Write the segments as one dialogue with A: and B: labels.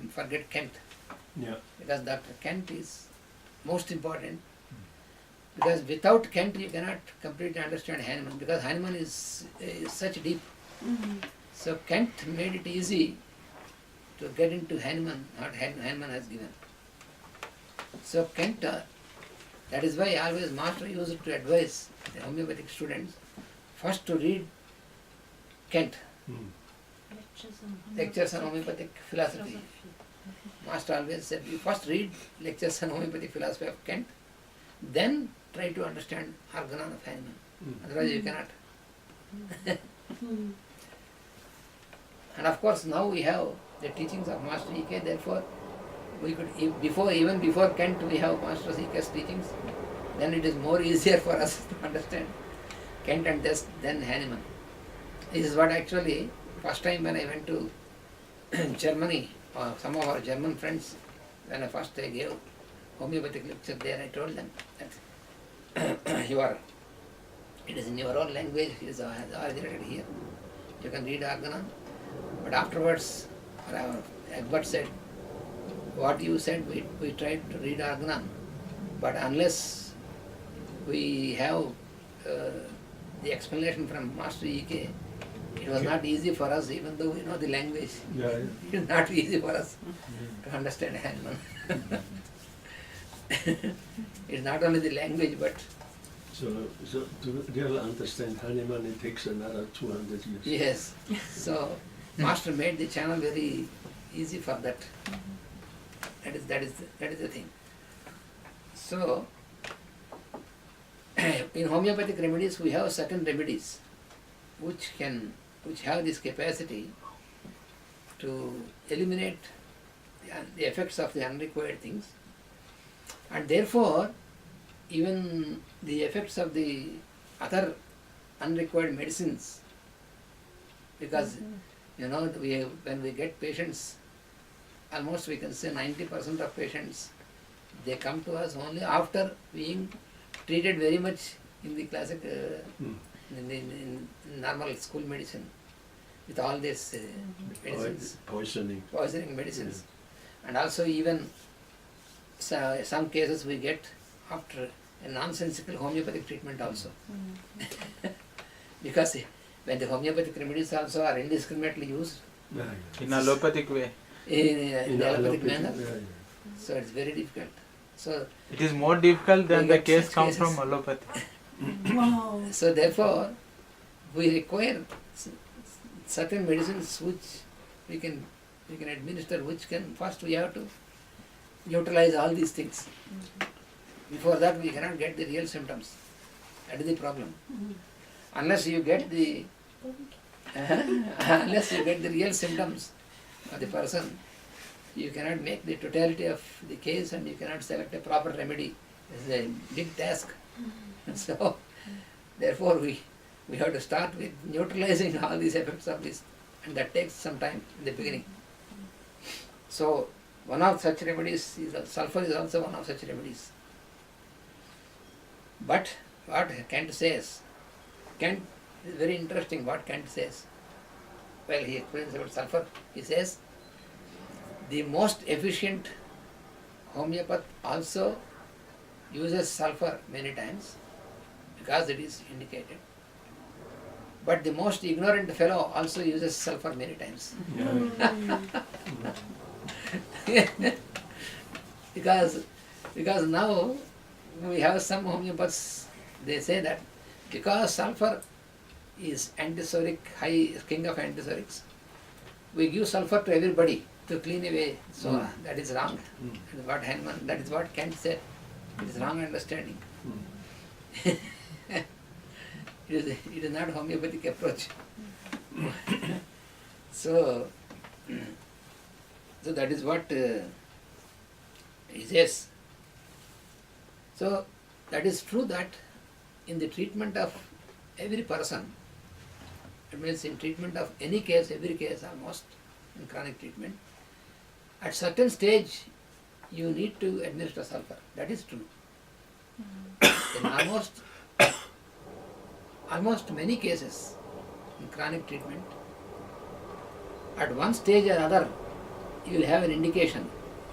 A: forget Kent.
B: Yeah.
A: Because Dr. Kent is most important. Because without Kent you cannot completely understand Hahnemann, because Hahnemann is such deep. So Kent made it easy to get into Hahnemann, what Hahnemann has given. So Kent, that is why always master used to advise the homeopathic students first to read Kent, lectures on homeopathic philosophy. Master always said, you first read lectures on homeopathic philosophy of Kent, then try to understand Organon of Hahnemann. Otherwise you cannot. And of course now we have the teachings of Master E.K., therefore we could, even before Kent we have Master E.K.'s teachings, then it is more easier for us to understand Kent and then Hahnemann. This is what actually, first time when I went to Germany, some of our German friends, when I first gave homeopathic lecture there, I told them that it is in your own language, it is originated here. You can read Organon. But afterwards, Egbert said, what you said, we tried to read Organon. But unless we have the explanation from Master E.K., it was not easy for us, even though we know the language.
B: Yeah.
A: It is not easy for us to understand Hahnemann. It is not only the language, but...
B: So to really understand Hahnemann, it takes another 200 years.
A: Yes. So, Master made the channel very easy for that. That is the thing. So, in homeopathic remedies, we have certain remedies which have this capacity to eliminate the effects of the unrequired things, and therefore even the effects of the other unrequired medicines, because when we get patients, almost we can say 90% of patients, they come to us only after being treated very much in the classic in normal school medicine with all these medicines,
B: poisoning
A: medicines. And also even some cases we get after a nonsensical homeopathic treatment also. Because when the homeopathic remedies also are indiscriminately used
C: in allopathic way,
A: in allopathic manner, so it's very difficult. So
C: it is more difficult than the case comes from allopathy.
D: Wow.
A: So therefore, we require certain medicines which we can administer, which can, first we have to neutralize all these things. Before that we cannot get the real symptoms. That is the problem. Unless you get the real symptoms of the person, you cannot make the totality of the case and you cannot select a proper remedy. It's a big task. So, therefore we have to start with neutralizing all these effects of this, and that takes some time in the beginning. So, one of such remedies is sulfur is also one of such remedies. But what Kent says, Kent is very interesting what Kent says. Well, he explains about sulfur. He says, the most efficient homeopath also uses sulfur many times because it is indicated. But the most ignorant fellow also uses sulfur many times. Because now we have some homeopaths, they say that because sulfur is antisoric, high king of antisorics, we give sulfur to everybody to clean away. So that is wrong. That is what Kent said. It is wrong understanding. It is not homeopathic approach. So that is what he says. So that is true that in the treatment of every person, it means in treatment of any case, every case almost, in chronic treatment, at certain stage you need to administer sulfur. That is true. In almost many cases in chronic treatment, at one stage or other, you will have an indication.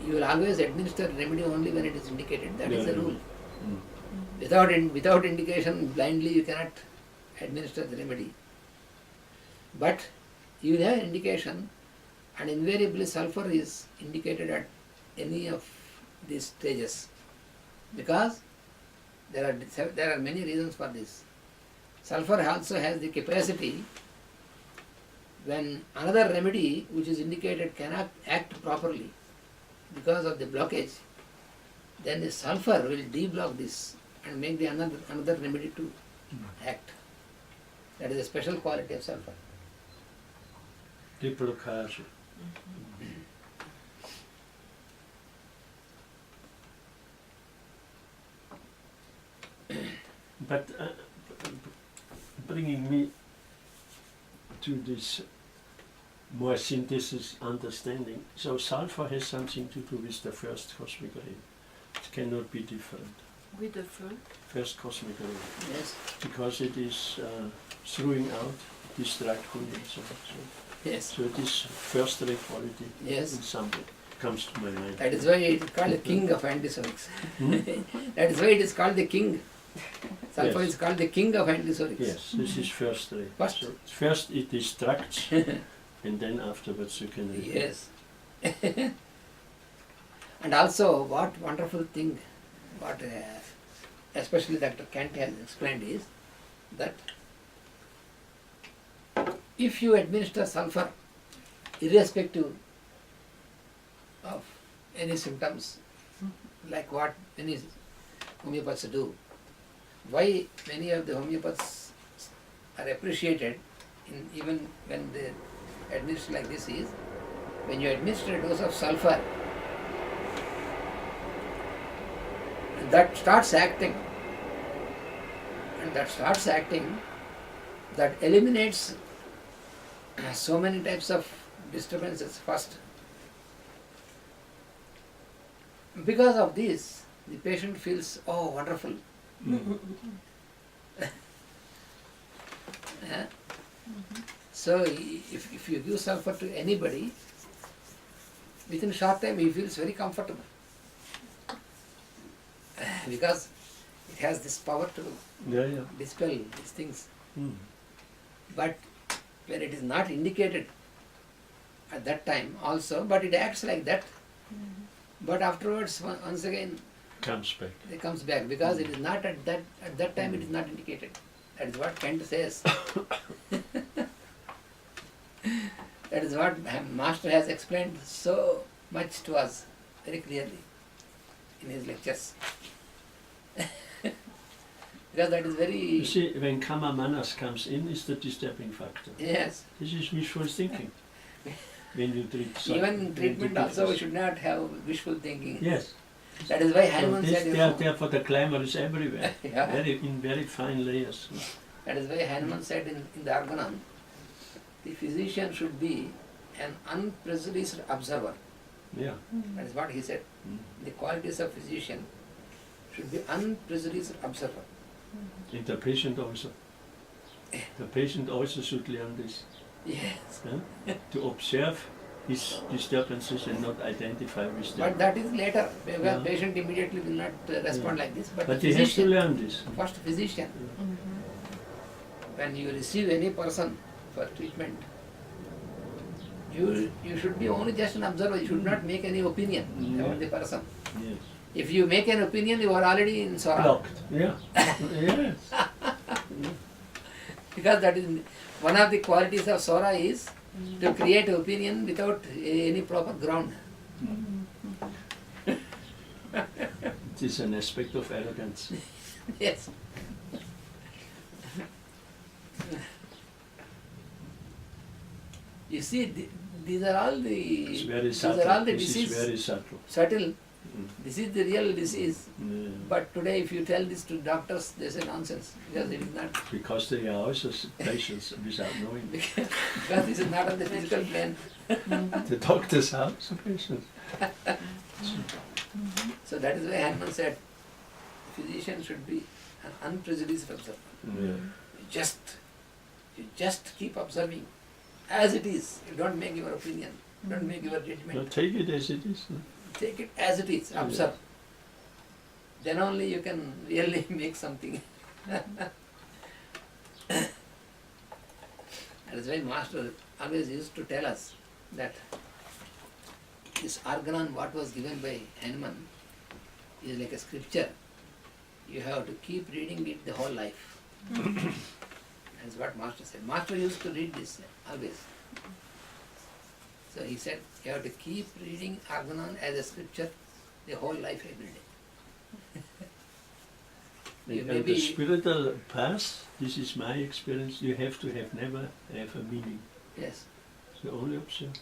A: You will always administer remedy only when it is indicated. That is the rule. Without indication, blindly you cannot administer the remedy. But you will have an indication, and invariably sulfur is indicated at any of these stages, because there are many reasons for this. Sulfur also has the capacity, when another remedy which is indicated cannot act properly because of the blockage, then the sulfur will deblock this and make the another remedy to act. That is a special quality of sulfur.
B: Deblockage. But bringing me to this more synthesis understanding, so sulfur has something to do with the first cosmic ray. It cannot be different.
D: With the fruit?
B: First cosmic ray.
A: Yes.
B: Because it is throwing out, distracting and so on.
A: Yes.
B: So this first ray quality
A: Yes.
B: in some way comes to my mind.
A: That is why it is called the king of antisonics. That is why it is called the king. Sulfur
B: Yes.
A: is called the king of antisonics.
B: Yes, this is first ray.
A: First.
B: So first it distracts, and then afterwards you can read.
A: Yes. And also, what wonderful thing, what especially Dr. Kent has explained is that if you administer sulfur, irrespective of any symptoms, like what many homeopaths do, why many of the homeopaths are appreciated in even when they administer like this is, when you administer a dose of sulfur, that starts acting, and that eliminates so many types of disturbances first. Because of this, the patient feels, oh, wonderful. Yeah? So if you give sulfur to anybody, within a short time he feels very comfortable. Because it has this power to dispel these things. But when it is not indicated at that time also, but it acts like that. But afterwards, once again, it comes back because it is not at that time it is not indicated. That is what Kent says. That is what Master has explained so much to us very clearly in his lectures. Because that is very...
B: You see, when karma manas comes in, is the disturbing factor.
A: Yes.
B: This is wishful thinking. When you treat
A: Even in treatment also we should not have wishful thinking.
B: Yes.
A: That is why Hanuman said...
B: Therefore the glamour is everywhere,
A: Yeah.
B: in very fine layers.
A: That is why Hanuman said in the Arganam, the physician should be an unprejudiced observer.
B: Yeah.
A: That is what he said. The qualities of physician should be unprejudiced observer.
B: And the patient also. The patient also should learn this.
A: Yes.
B: To observe his disturbances and not identify with them.
A: But that is later, because
B: Yeah.
A: patient immediately will not respond like this.
B: But
A: the
B: he has to
A: physician,
B: learn this.
A: first physician, when you receive any person for treatment, you should be only just an observer. You should not make any opinion about the person.
B: Yes.
A: If you make an opinion, you are already in Sora.
B: Blocked. Yeah. Yes.
A: Because that is one of the qualities of Sora is to create opinion without any proper ground.
B: It is an aspect of arrogance.
A: Yes. You see, these are all
B: It's very
A: the
B: subtle. This
A: disease.
B: is very subtle.
A: Subtle. This is the real disease.
B: Yeah.
A: But today, if you tell this to doctors, they say nonsense because it is not.
B: Because they are also patients without knowing.
A: Because this is not on the physical plane.
B: The doctors are also patients.
A: So that is why Hanuman said, physician should be an unprejudiced observer.
B: Yeah.
A: You just keep observing as it is. You don't make your opinion. Don't make your
B: No,
A: judgment.
B: take it as it is. No?
A: Take it as it is, observe. Then only you can really make something. That is why Master always used to tell us that this organon, what was given by Hanuman, is like a scripture. You have to keep reading it the whole life. That's what Master said. Master used to read this always. So he said, you have to keep reading organon as a scripture the whole life every day. You may
B: And the
A: be,
B: spiritual path, this is my experience, you have to have never have a meaning.
A: yes,
B: So only observe.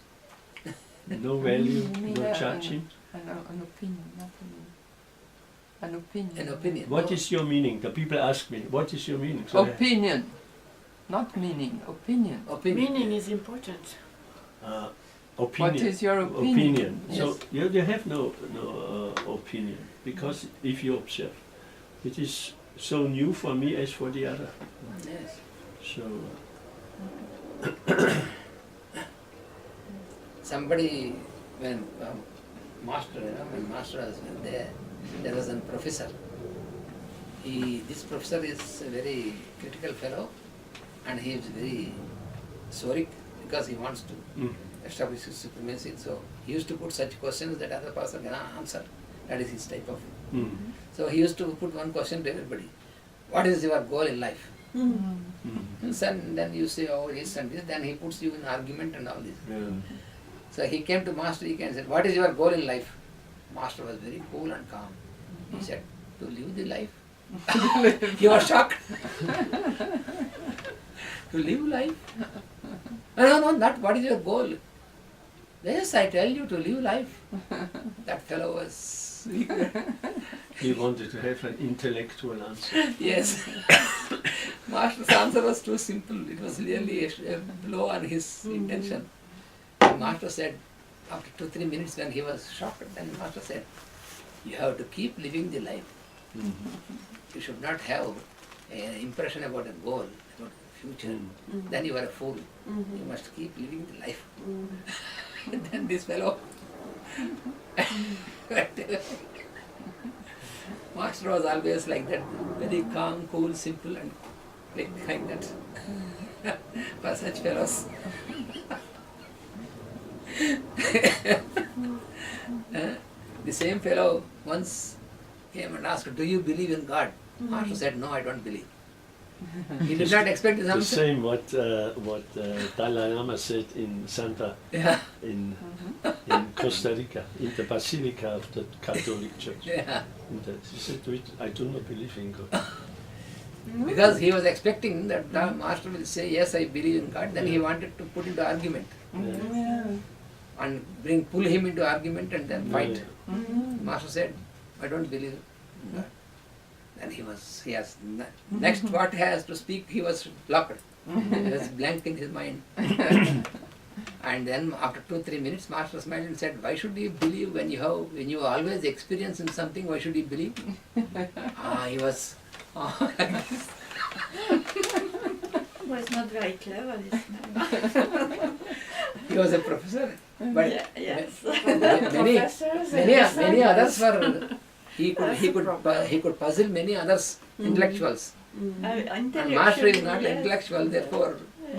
B: No value, no judging.
D: An opinion, not an opinion.
A: an opinion.
B: What
A: No,
B: is your meaning? The people ask me, what is your meaning? So
D: Opinion, not meaning, opinion.
A: opinion.
E: Meaning is important.
B: opinion.
D: What is your opinion?
B: So you have no opinion, because if you observe, it is so new for me as for the other.
A: Yes.
B: So
A: Somebody, when Master, when Master was there was a professor. This professor is a very critical fellow, and he is very sorry because he wants to establish his supremacy. So he used to put such questions that other person cannot answer. That is his type of. So he used to put one question to everybody: what is your goal in life? And then you say, oh, this and this. Then he puts you in argument and all this. So he came to Master and said, what is your goal in life? Master was very cool and calm. He said, to live the life. He was shocked. To live life? No, not what is your goal? Yes, I tell you to live life. That fellow was
B: he wanted to have an intellectual answer.
A: yes. Master's answer was too simple. It was really a blow on his intention. Master said, after 2-3 minutes when he was shocked, then Master said, you have to keep living the life. You should not have an impression about a goal, about the future. Then you are a fool. You must keep living the life. Then this fellow, Master was always like that, very calm, cool, simple, and like that. For such fellows. The same fellow once came and asked, do you believe in God? Master said, no, I don't believe. He did not expect his
B: The
A: answer.
B: same what Dalai Lama said in Santa
A: Yeah,
B: in Costa Rica, in the Basilica of the Catholic Church.
A: yeah.
B: He said, I do not believe in God.
A: Because he was expecting that the Master will say, yes, I believe in God. Then he wanted to put into argument and pull him into argument and then fight. Master said, I don't believe in God. Then next what he has to speak, he was blocked. He was blank in his mind. And then after 2-3 minutes, Master smiled and said, why should you believe when you always experience in something, why should you believe? He was like this.
E: Was not very clever this man.
A: He was a professor, but
E: Yes.
A: many others were. He could puzzle many others intellectuals. And Master is not intellectual, therefore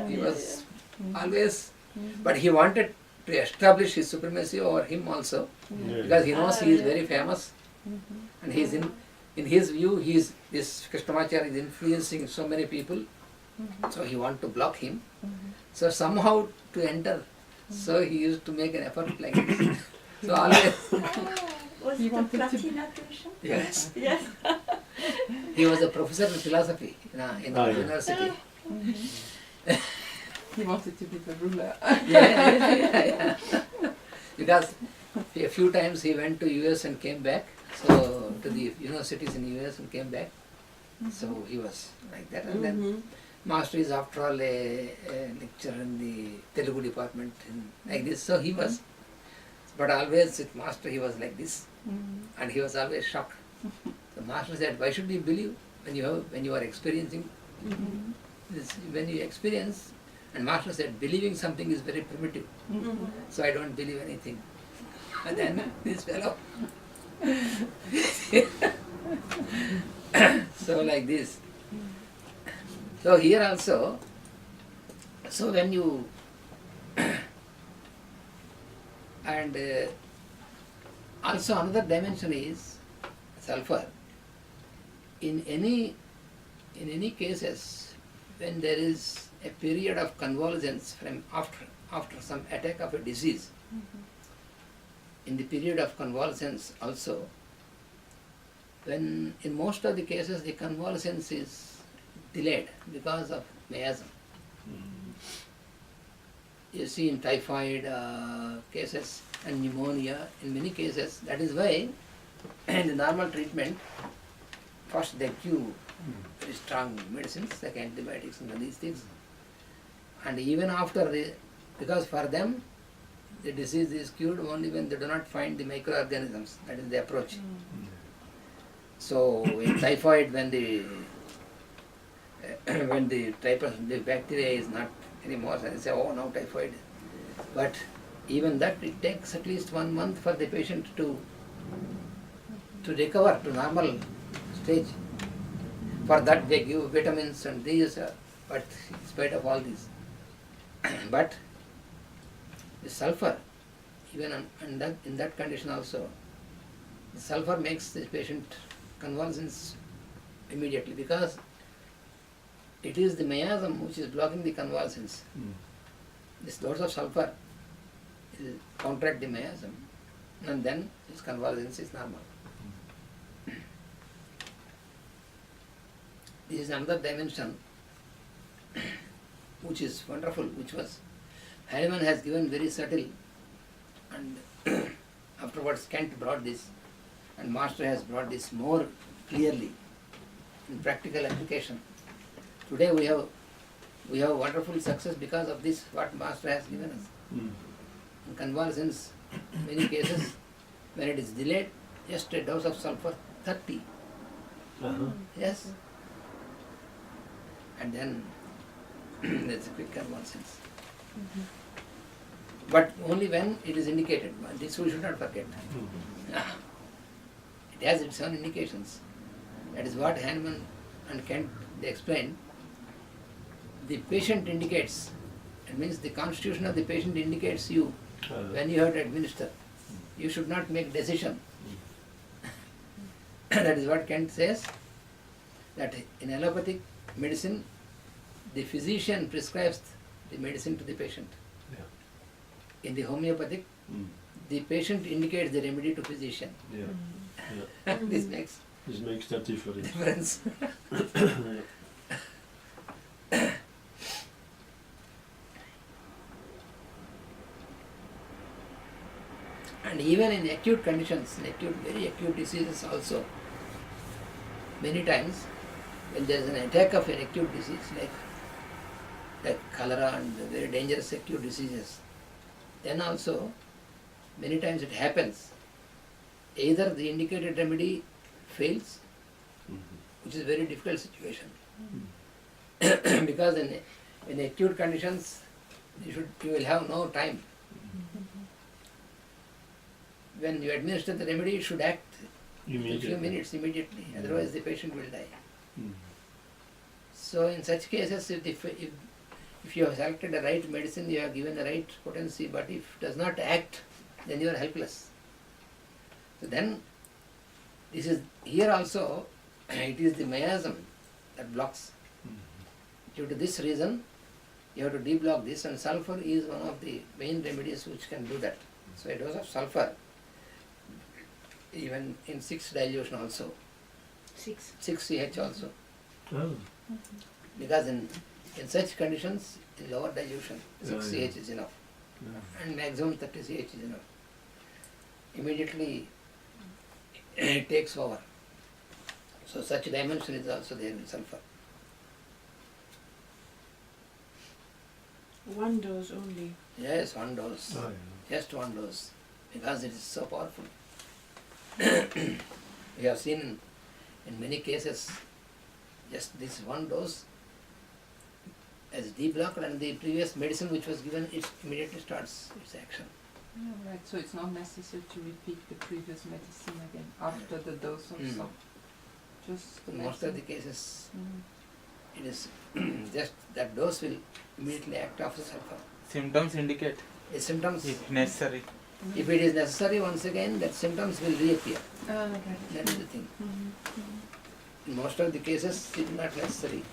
A: he was always. But he wanted to establish his supremacy over him also, because he knows he is very famous, and he is in his view this Krishnamacharya is influencing so many people, so he want to block him. So somehow to enter, so he used to make an effort like this. So always,
E: Was it a platina tuition?
A: yes,
E: Yes.
A: he was a professor in philosophy in our university.
D: He wanted to be the ruler.
A: Yeah. Because a few times he went to US and came back, so to the universities in US and came back. So he was like that, and then Master is after all a lecturer in the Telugu department, like this. So he was, but always with Master he was like this, and he was always shocked. So Master said, why should you believe when you are experiencing this? When you experience, And Master said, believing something is very primitive, so I don't believe anything. And then this fellow, so like this. So here also, so when you, and also another dimension is sulfur. In any cases, when there is a period of convalescence from after some attack of a disease, in the period of convalescence also, when in most of the cases the convalescence is delayed because of miasm. You see in typhoid cases and pneumonia, in many cases, that is why in the normal treatment, first they give very strong medicines like antibiotics and these things. And even after, because for them, the disease is cured only when they do not find the microorganisms. That is the approach. So in typhoid, when the the bacteria is not anymore, so they say, oh, now typhoid. But even that, it takes at least 1 month for the patient to recover to normal stage. For that they give vitamins and these, but in spite of all this. But the sulfur, even in that condition also, the sulfur makes the patient convulsions immediately, because it is the miasm which is blocking the convulsions. This dose of sulfur will counteract the miasm, and then his convulsions is normal. This is another dimension which is wonderful, which was Hahnemann has given very subtle, and afterwards Kent brought this, and Master has brought this more clearly in practical application. Today we have wonderful success because of this, what Master has given us. In convalescence, many cases, when it is delayed, just a dose of sulfur, 30. Yes. And then there's a quick convalescence. But only when it is indicated. This we should not forget. It has its own indications. That is what Hahnemann and Kent, they explained. The patient indicates, it means the constitution of the patient indicates you when you have to administer. You should not make decision. That is what Kent says, that in allopathic medicine, the physician prescribes the medicine to the patient. In the homeopathic, the patient indicates the remedy to physician. This makes
B: that difference.
A: And even in acute conditions, in very acute diseases also, many times when there is an attack of an acute disease like cholera and very dangerous acute diseases, then also many times it happens, either the indicated remedy fails, which is a very difficult situation. Because in acute conditions, you will have no time. When you administer the remedy, you should act in a few minutes immediately, otherwise the patient will die. So in such cases, if you have selected the right medicine, you have given the right potency, but if it does not act, then you are helpless. So then, this is here also, it is the miasm that blocks. Due to this reason, you have to deblock this, and sulfur is one of the main remedies which can do that. So a dose of sulfur, even in 6 dilution also, 6 CH also. Because in such conditions, in lower dilution, 6 CH is enough. And maximum 30 CH is enough. Immediately it takes over. So such dimension is also there in sulfur.
E: One dose only.
A: Yes, 1 dose. Just 1 dose. Because it is so powerful. We have seen in many cases, just this 1 dose as deblocked, and the previous medicine which was given, it immediately starts its action.
D: Yeah, right. So it's not necessary to repeat the previous medicine again after the dose or so. Just the
A: In most of the
D: medicine.
A: cases,
D: Mm.
A: it is just that dose will immediately act after sulfur.
C: Symptoms indicate
A: The symptoms,
C: if necessary.
A: if it is necessary, once again, that symptoms will reappear.
D: Right.
A: That is the thing.
D: Mm-hmm.
A: In most of the cases, it is not necessary.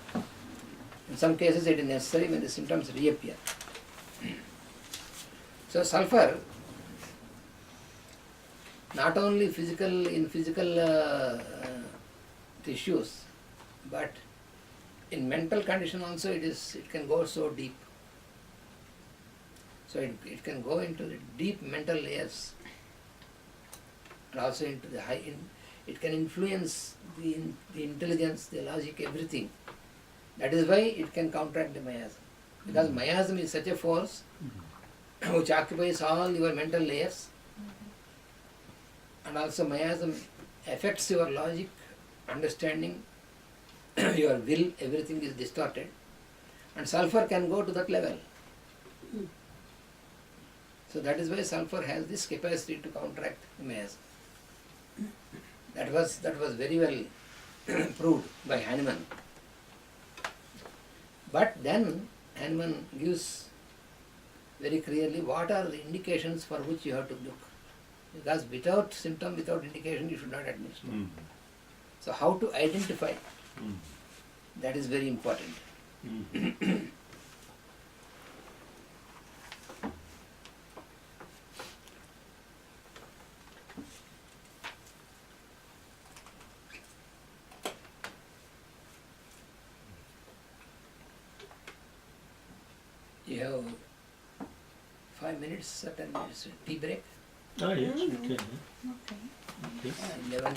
A: In some cases, it is necessary when the symptoms reappear. So sulfur, not only in physical tissues, but in mental condition also it can go so deep. So it can go into the deep mental layers, and also into the it can influence the intelligence, the logic, everything. That is why it can counteract the miasm. Because miasm is such a force which occupies all your mental layers, and also miasm affects your logic, understanding, your will, everything is distorted. And sulfur can go to that level. So that is why sulfur has this capacity to counteract the miasm. That was very well proved by Hahnemann. But then Hahnemann gives very clearly what are the indications for which you have to look. Because without symptom, without indication, you should not administer. So how to identify, that is very important. You have 5 minutes or 10 minutes tea break.
B: Ah, yes, we can.
E: Okay.
B: Okay.
A: 11